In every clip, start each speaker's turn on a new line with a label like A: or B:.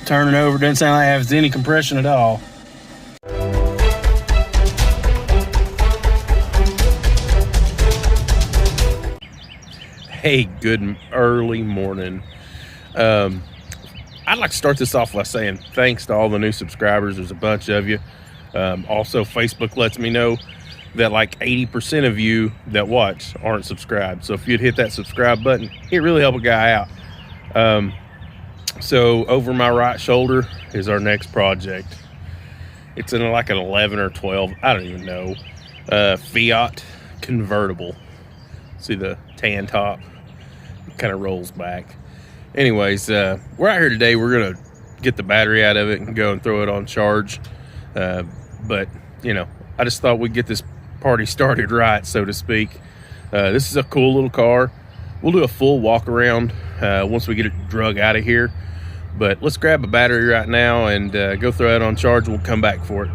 A: Turning over, doesn't sound like it has any compression at all.
B: Hey, good early morning. I'd like to start this off by saying thanks to all the new subscribers. There's a bunch of you. Also, Facebook lets me know that like 80% of you that watch aren't subscribed. So if you'd hit that subscribe button, it really help a guy out. So over my right shoulder is our next project. It's in like an 11 or 12, I don't even know, Fiat convertible. See the tan top? It kind of rolls back. Anyways, we're out here today. We're gonna get the battery out of it and go and throw it on charge. But you know, I just thought we'd get this party started right, so to speak. This is a cool little car. We'll do a full walk around once we get it drug out of here. But let's grab a battery right now and go throw it on charge. We'll come back for it.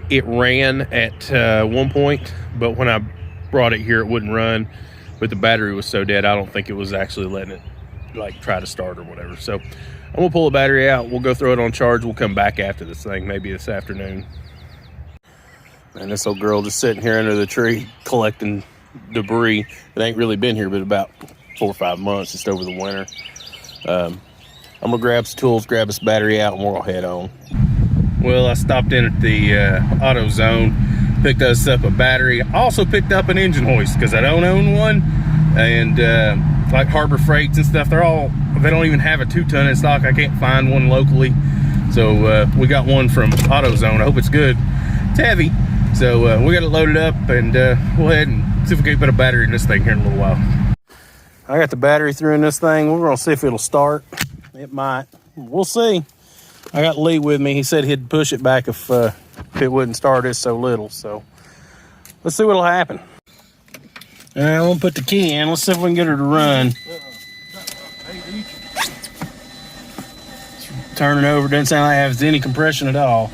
B: It ran at one point, but when I brought it here, it wouldn't run. But the battery was so dead, I don't think it was actually letting it like try to start or whatever. So I'm gonna pull the battery out. We'll go throw it on charge. We'll come back after this thing, maybe this afternoon. And this old girl just sitting here under the tree collecting debris. It ain't really been here but about 4 or 5 months, just over the winter. I'm gonna grab some tools, grab this battery out, and we'll head on. Well, I stopped in at the AutoZone, picked us up a battery. I also picked up an engine hoist because I don't own one. And like Harbor Freights and stuff, they don't even have a 2-ton in stock. I can't find one locally. So we got one from AutoZone. I hope it's good. It's heavy. So we got it loaded up, and we'll head and see if we can put a battery in this thing here in a little while. I got the battery through in this thing. We're gonna see if it'll start. It might. We'll see. I got Lee with me. He said he'd push it back if it wouldn't start. It's so little. So let's see what'll happen. All right, we'll put the key in. Let's see if we can get her to run. Turning over, doesn't sound like it has any compression at all.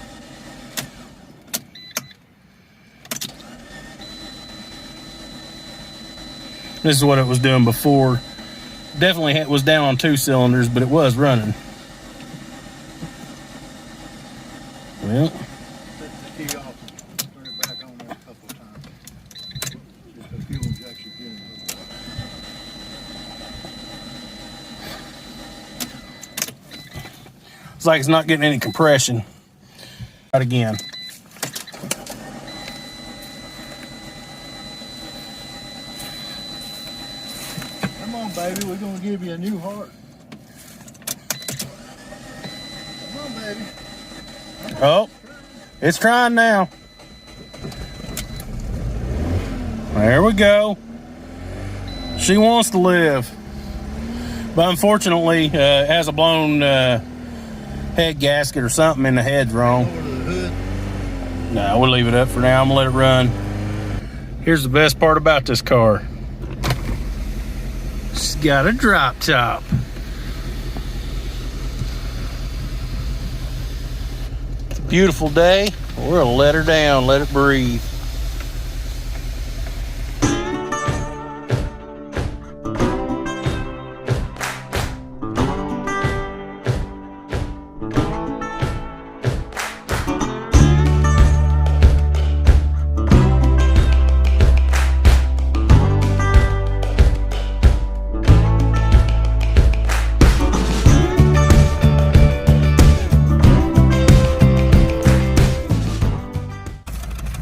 B: This is what it was doing before. Definitely was down on 2 cylinders, but it was running. Well,
C: Take the key off and turn it back on there a couple of times. If the fuel's actually getting hooked up.
A: it's like it's not getting any compression. Try it again.
C: Come on, baby, we're gonna give you a new heart. Come on, baby.
A: Oh, it's trying now. There we go. She wants to live. But unfortunately, it has a blown head gasket or something, and the head's wrong.
C: Over to the hood.
A: No, we'll leave it up for now. I'm gonna let it run. Here's the best part about this car. She's got a drop top. It's a beautiful day. We're gonna let her down, let it breathe.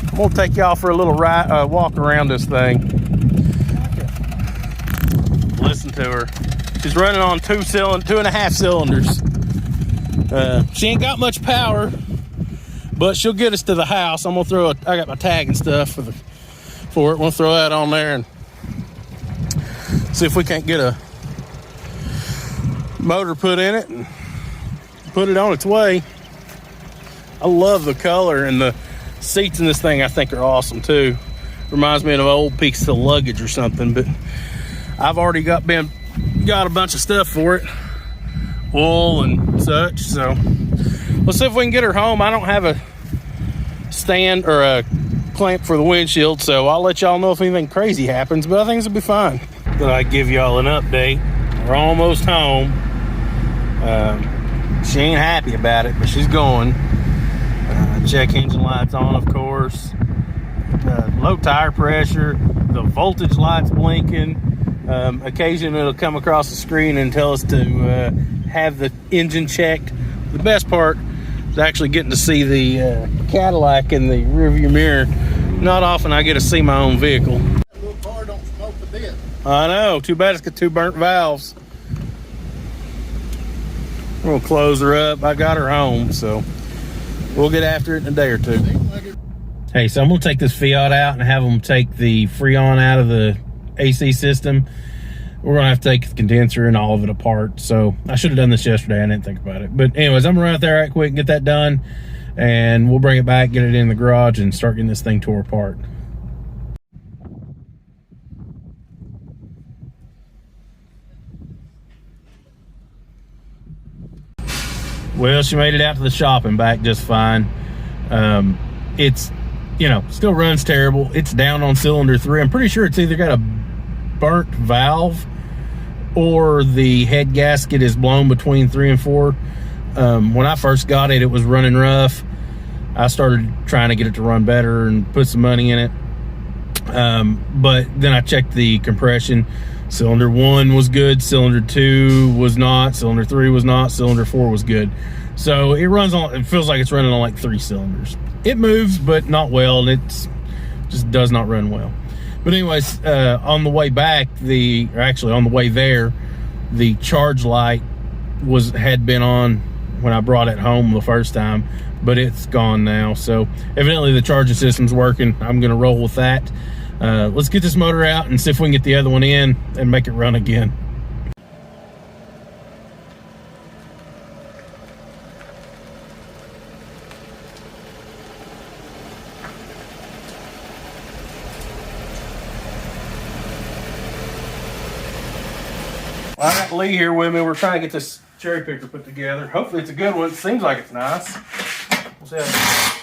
A: I'm gonna take y'all for a little ride, walk around this thing. Listen to her. She's running on 2.5 cylinders. She ain't got much power, but she'll get us to the house. I'm gonna I got my tag and stuff for it. We'll throw that on there and see if we can't get a motor put in it and put it on its way. I love the color, and the seats in this thing I think are awesome too. Reminds me of an old piece of luggage or something, but I've already got a bunch of stuff for it, wool and such. So let's see if we can get her home. I don't have a stand or a clamp for the windshield, so I'll let y'all know if anything crazy happens, but I think it'll be fine. But I give y'all an update. We're almost home. She ain't happy about it, but she's going. Check engine lights on, of course. Low tire pressure. The voltage light's blinking. Occasionally it'll come across the screen and tell us to have the engine checked. The best part is actually getting to see the Cadillac in the rearview mirror. Not often I get to see my own vehicle.
C: That little car don't smoke a bit.
A: I know. Too bad it's got 2 burnt valves. We're gonna close her up. I got her home, so we'll get after it in a day or two. Hey, so I'm gonna take this Fiat out and have them take the Freon out of the AC system. We're gonna have to take the condenser and all of it apart. So I should have done this yesterday. I didn't think about it. But anyways, I'm gonna run out there right quick and get that done, and we'll bring it back, get it in the garage, and start getting this thing tore apart. Well, she made it out to the shop and back just fine. It's, you know, still runs terrible. It's down on cylinder 3. I'm pretty sure it's either got a burnt valve or the head gasket is blown between 3 and 4. When I first got it, it was running rough. I started trying to get it to run better and put some money in it. But then I checked the compression. Cylinder 1 was good, cylinder 2 was not, cylinder 3 was not, cylinder 4 was good. So it runs on, it feels like it's running on like 3 cylinders. It moves, but not well, and it's just does not run well. But anyways, on the way back, actually on the way there, the charge light had been on when I brought it home the first time, but it's gone now. So evidently the charging system's working. I'm gonna roll with that. Let's get this motor out and see if we can get the other one in and make it run again. Well, I got Lee here with me. We're trying to get this cherry picker put together. Hopefully it's a good one. It seems like it's nice. We'll see how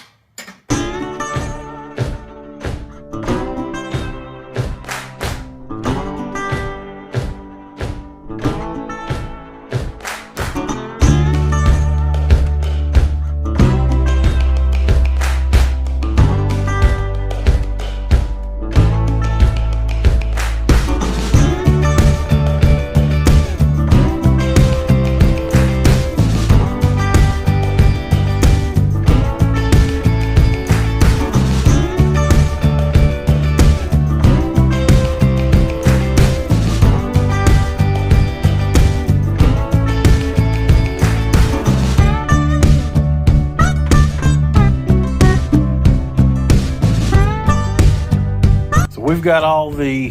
A: we've got all the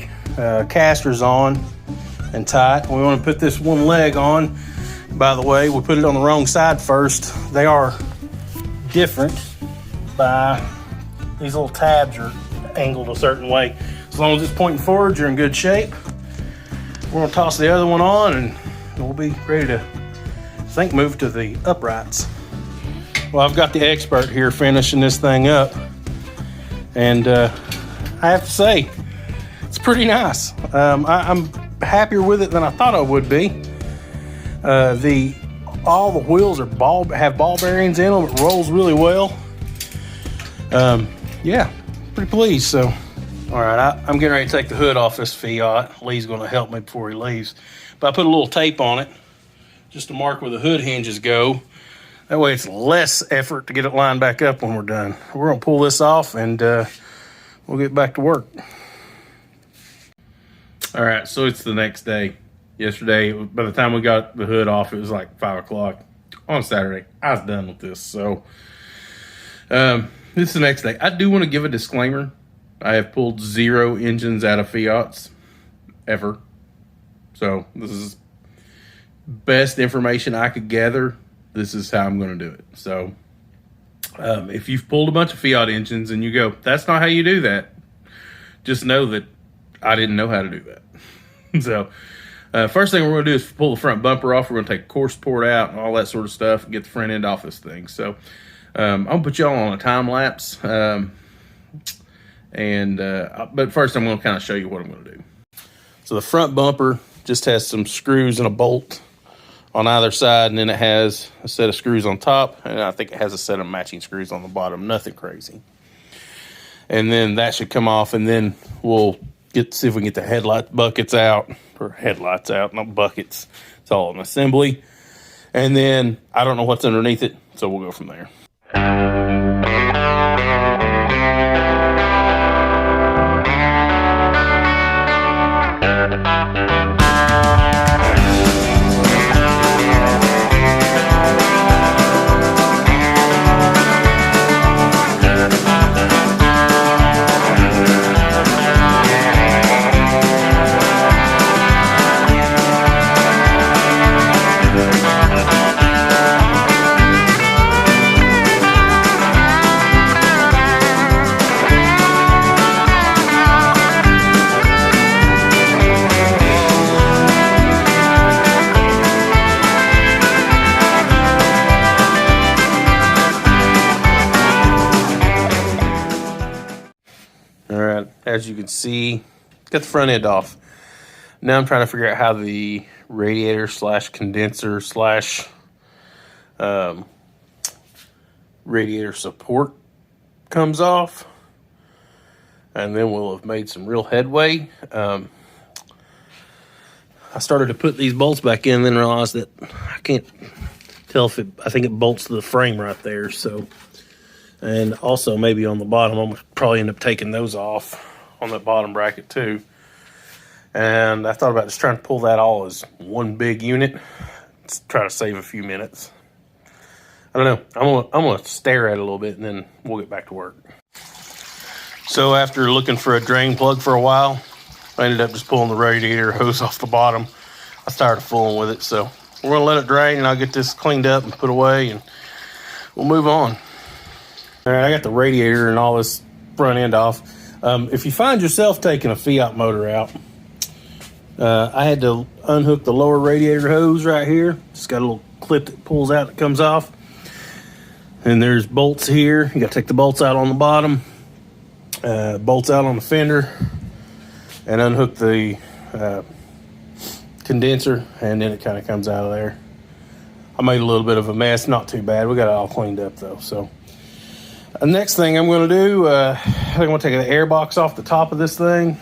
A: casters on and tight. We want to put this one leg on. By the way, we put it on the wrong side first. They are different by these little tabs are angled a certain way. As long as it's pointing forward, you're in good shape. We're gonna toss the other one on and we'll be ready to, I think, move to the uprights. Well, I've got the expert here finishing this thing up, and I have to say, it's pretty nice. I'm happier with it than I thought I would be. All the wheels are have ball bearings in them. It rolls really well. Yeah, pretty pleased. So, all right, I'm getting ready to take the hood off this Fiat. Lee's going to help me before he leaves. But I put a little tape on it just to mark where the hood hinges go. That way it's less effort to get it lined back up when we're done. We're going to pull this off and we'll get back to work.
B: All right, so it's the next day. Yesterday, by the time we got the hood off, it was like 5 o'clock on Saturday. I was done with this. So this is the next day. I do want to give a disclaimer. I have pulled 0 engines out of Fiats ever. So this is best information I could gather. This is how I'm going to do it. So if you've pulled a bunch of Fiat engines and you go, that's not how you do that, just know that I didn't know how to do that. So first thing we're going to do is pull the front bumper off. We're going to take the core support out and all that sort of stuff and get the front end off this thing. So I'm going to put y'all on a time lapse. But first I'm going to kind of show you what I'm going to do.
A: So the front bumper just has some screws and a bolt
B: on either side, and then it has a set of screws on top, and I think it has a set of matching screws on the bottom. Nothing crazy. And then that should come off, and then we'll see if we can get the headlight buckets out, or headlights out, not buckets. It's all an assembly. And then I don't know what's underneath it, so we'll go from there. As you can see, got the front end off. Now I'm trying to figure out how the radiator slash condenser slash radiator support comes off, and then we'll have made some real headway. I started to put these bolts back in, then realized that I can't tell if I think it bolts to the frame right there. So, and also maybe on the bottom, I'm gonna probably end up taking those off on that bottom bracket too. And I thought about just trying to pull that all as one big unit. Let's try to save a few minutes. I don't know. I'm gonna stare at it a little bit, and then we'll get back to work. So after looking for a drain plug for a while, I ended up just pulling the radiator hose off the bottom. I started fooling with it, so we're gonna let it drain, and I'll get this cleaned up and put away, and we'll move on. All right, I got the radiator and all this front end off. If you find yourself taking a Fiat motor out, I had to unhook the lower radiator hose right here. It's got a little clip that pulls out and comes off. And there's bolts here. You got to take the bolts out on the bottom, bolts out on the fender, and unhook the condenser, and then it kind of comes out of there. I made a little bit of a mess, not too bad. We got it all cleaned up though. So the next thing I'm going to do, I'm going to take the air box off the top of this thing,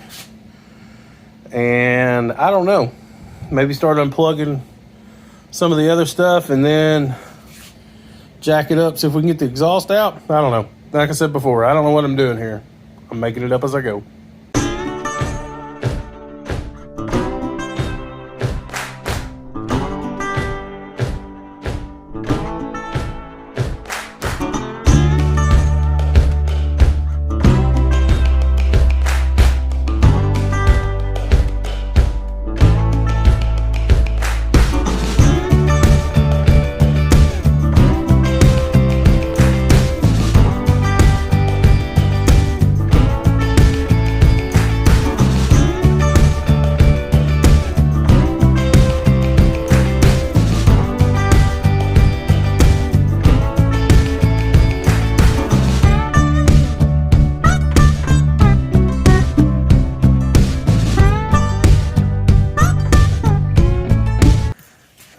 B: and I don't know, maybe start unplugging some of the other stuff, and then jack it up, see if we can get the exhaust out. I don't know. Like I said before, I don't know what I'm doing here. I'm making it up as I go.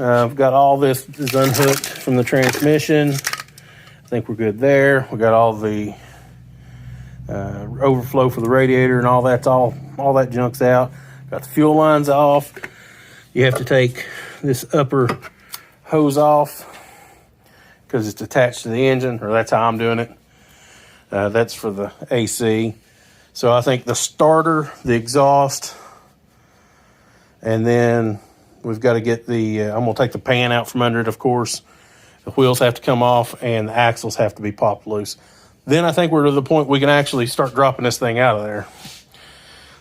B: I've got all this is unhooked from the transmission. I think we're good there. We got all the overflow for the radiator and all that's all that junk's out. Got the fuel lines off. You have to take this upper hose off because it's attached to the engine, or that's how I'm doing it. That's for the AC. So I think the starter, the exhaust, and then we've got to get the, I'm going to take the pan out from under it, of course. The wheels have to come off, and the axles have to be popped loose. Then I think we're to the point we can actually start dropping this thing out of there.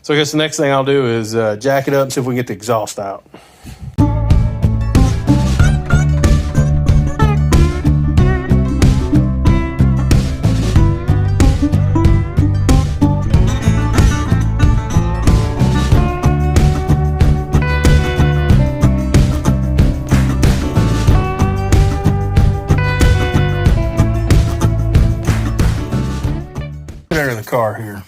B: So I guess the next thing I'll do is jack it up and see if we can get the exhaust out. Car here.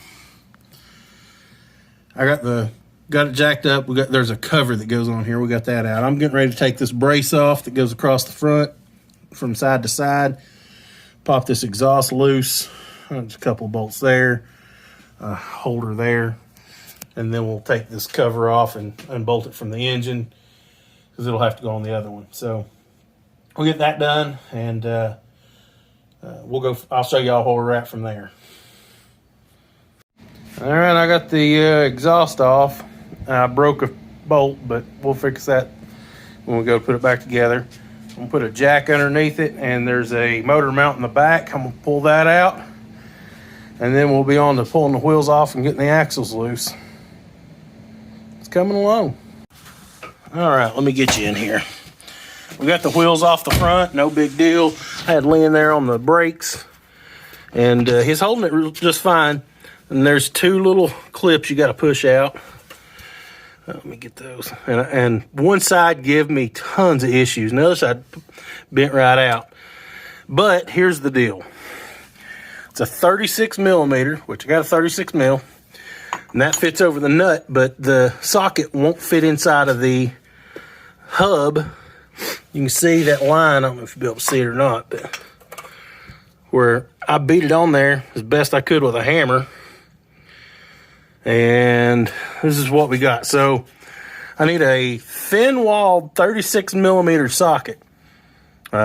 B: I got the
A: got it jacked up. There's a cover that goes on here. We got that out. I'm getting ready to take this brace off that goes across the front from side to side. Pop this exhaust loose. There's a couple of bolts there, a holder there, and then we'll take this cover off and unbolt it from the engine because it'll have to go on the other one. So we'll get that done, and we'll go. I'll show y'all where we're at from there. All right, I got the exhaust off. I broke a bolt, but we'll fix that when we go put it back together. I'm gonna put a jack underneath it, and there's a motor mount in the back. I'm gonna pull that out, and then we'll be on to pulling the wheels off and getting the axles loose. It's coming along. All right, let me get you in here. We got the wheels off the front, no big deal. I had Lee in there on the brakes, and he's holding it just fine. And there's two little clips you got to push out. Let me get those. And one side gave me tons of issues, and the other side bent right out. But here's the deal. It's a 36 millimeter, which I got a 36 mil, and that fits over the nut, but the socket won't fit inside of the hub. You can see that line. I don't know if you'll be able to see it or not, but where I beat it on there as best I could with a hammer. And this is what we got. So I need a thin-walled 36 millimeter socket. What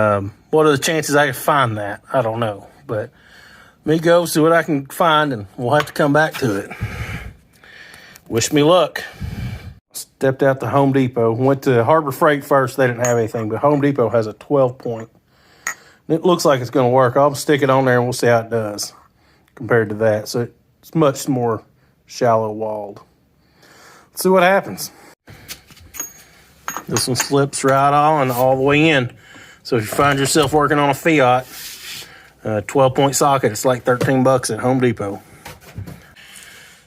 A: are the chances I can find that? I don't know, but let me go see what I can find, and we'll have to come back to it. Wish me luck. Stepped out to Home Depot. Went to Harbor Freight first. They didn't have anything, but Home Depot has a 12-point. It looks like it's going to work. I'll stick it on there, and we'll see how it does compared to that. So it's much more shallow walled. Let's see what happens. This one slips right on all the way in. So if you find yourself working on a Fiat, 12-point socket, it's like 13 bucks at Home Depot.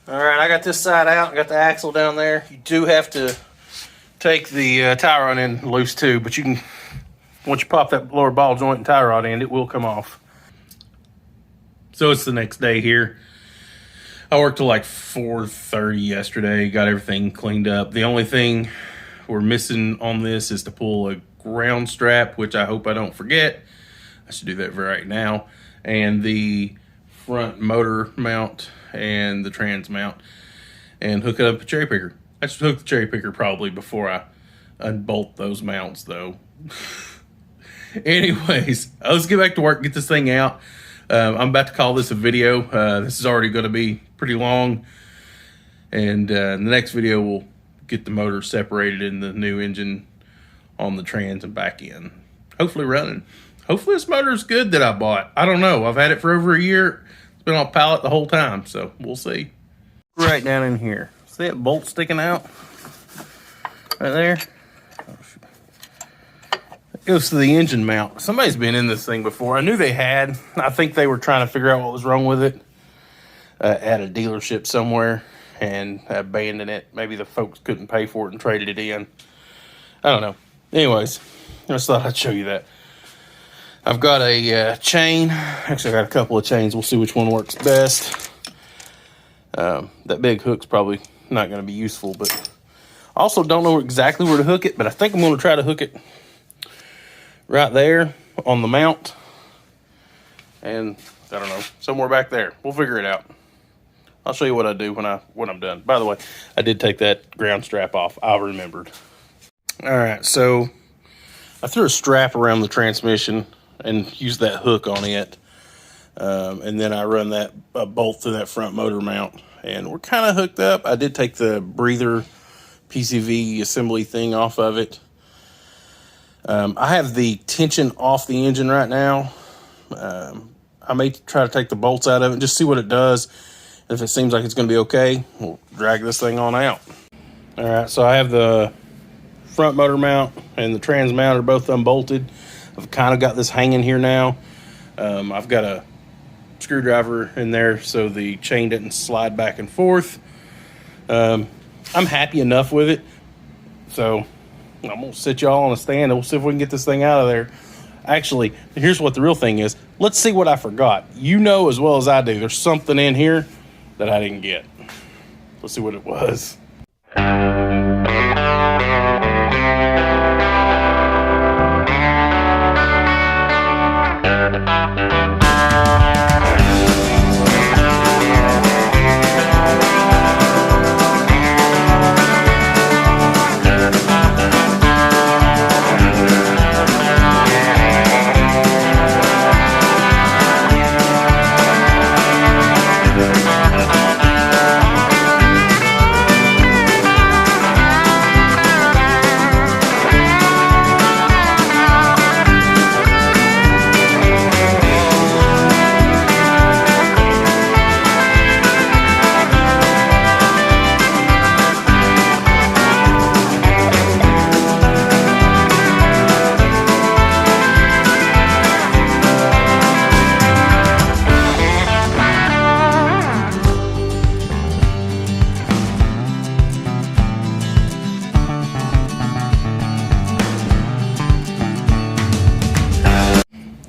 A: All right, I got this side out. I got the axle down there. You do have to take the tie rod in loose too, but you can, once you pop that lower ball joint and tie rod in, it will come off. So it's the next day here. I worked till like 4:30 yesterday, got everything cleaned up. The only thing we're missing on this is to pull a ground strap, which I hope I don't forget. I should do that right now. And the front motor mount and the trans mount, and hook up a cherry picker. I should hook the cherry picker probably before I unbolt those mounts though. Anyways, let's get back to work, get this thing out. I'm about to call this a video. This is already going to be pretty long. And in the next video, we'll get the motor separated in the new engine on the trans and back in. Hopefully running. Hopefully this motor is good that I bought. I don't know. I've had it for over a year. It's been on pallet the whole time, so we'll see. Right down in here. See that bolt sticking out? Right there. It goes to the engine mount. Somebody's been in this thing before. I knew they had. I think they were trying to figure out what was wrong with it at a dealership somewhere and abandoned it. Maybe the folks couldn't pay for it and traded it in. I don't know. Anyways, I just thought I'd show you that. I've got a chain. Actually, I got a couple of chains. We'll see which one works best. That big hook's probably not going to be useful, but I also don't know exactly where to hook it, but I think I'm going to try to hook it right there on the mount. And I don't know, somewhere back there. We'll figure it out. I'll show you what I do when I'm done. By the way, I did take that ground strap off. I remembered. All right, so I threw a strap around the transmission and used that hook on it. And then I run that bolt through that front motor mount, and we're kind of hooked up. I did take the breather PCV assembly thing off of it. I have the tension off the engine right now. I may try to take the bolts out of it and just see what it does. If it seems like it's going to be okay, we'll drag this thing on out. All right, so I have the front motor mount and the trans mount are both unbolted. I've kind of got this hanging here now. I've got a screwdriver in there so the chain doesn't slide back and forth. I'm happy enough with it. So I'm going to sit y'all on a stand and we'll see if we can get this thing out of there. Actually, here's what the real thing is. Let's see what I forgot. You know as well as I do, there's something in here that I didn't get. Let's see what it was.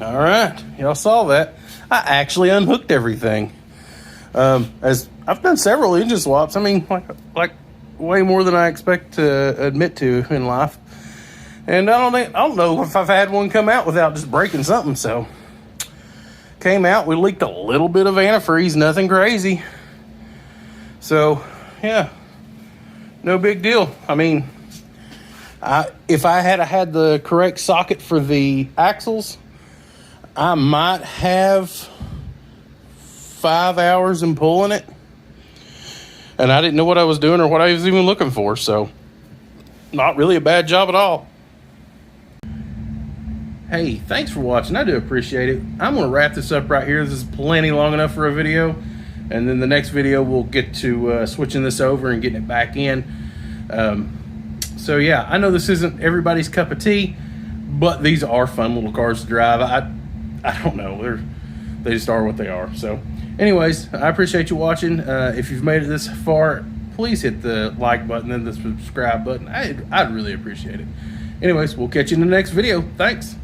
A: All right, y'all saw that. I actually unhooked everything. As I've done several engine swaps. I mean, like way more than I expect to admit to in life. And I don't know if I've had one come out without just breaking something. So came out, we leaked a little bit of antifreeze, nothing crazy. So yeah, no big deal. I mean, if I had the correct socket for the axles, I might have 5 hours in pulling it. And I didn't know what I was doing or what I was even looking for. So not really a bad job at all. Hey, thanks for watching. I do appreciate it. I'm going to wrap this up right here. This is plenty long enough for a video. And then the next video, we'll get to switching this over and getting it back in. So yeah, I know this isn't everybody's cup of tea, but these are fun little cars to drive. I don't know. They just are what they are. So anyways, I appreciate you watching. If you've made it this far, please hit the like button and the subscribe button. I'd really appreciate it. Anyways, we'll catch you in the next video. Thanks.